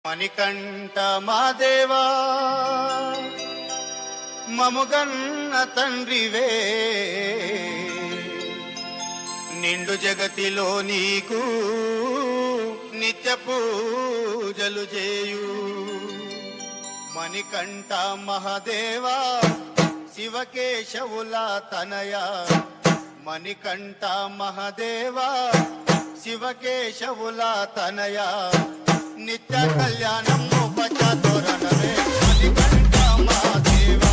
మణికంఠ మాదేవా మముగన్న తండ్రివే, నిండు జగతిలో నీకు నిత్య పూజలు చేయు. మణికంఠ మహాదేవా శివకేశవుల తనయ, మణికంఠ మహాదేవా శివకేశవుల తనయ, నిత్య కళ్యాణం ఉపచ తోరణమే. మణికంఠ మహాదేవా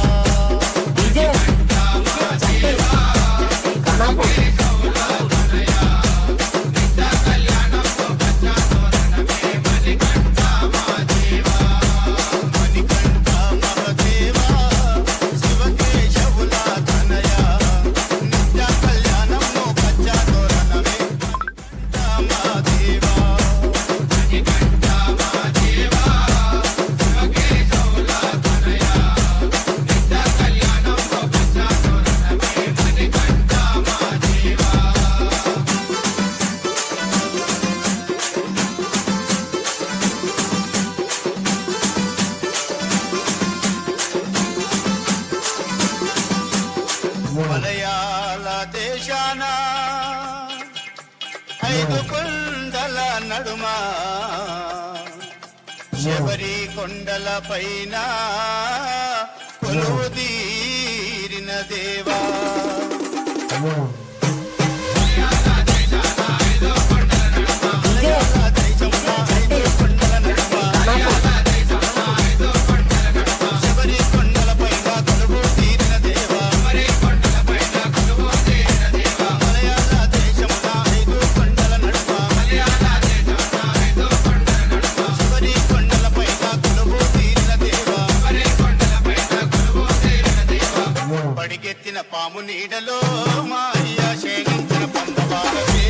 మలయాళ దేశాన ఐదు కొండల నడుమ, శబరి కొండల పైన కొలువు తీరిన దేవా. పడికెత్తిన పాము నీడలో మాయ శేఖించిన పంపవారవే.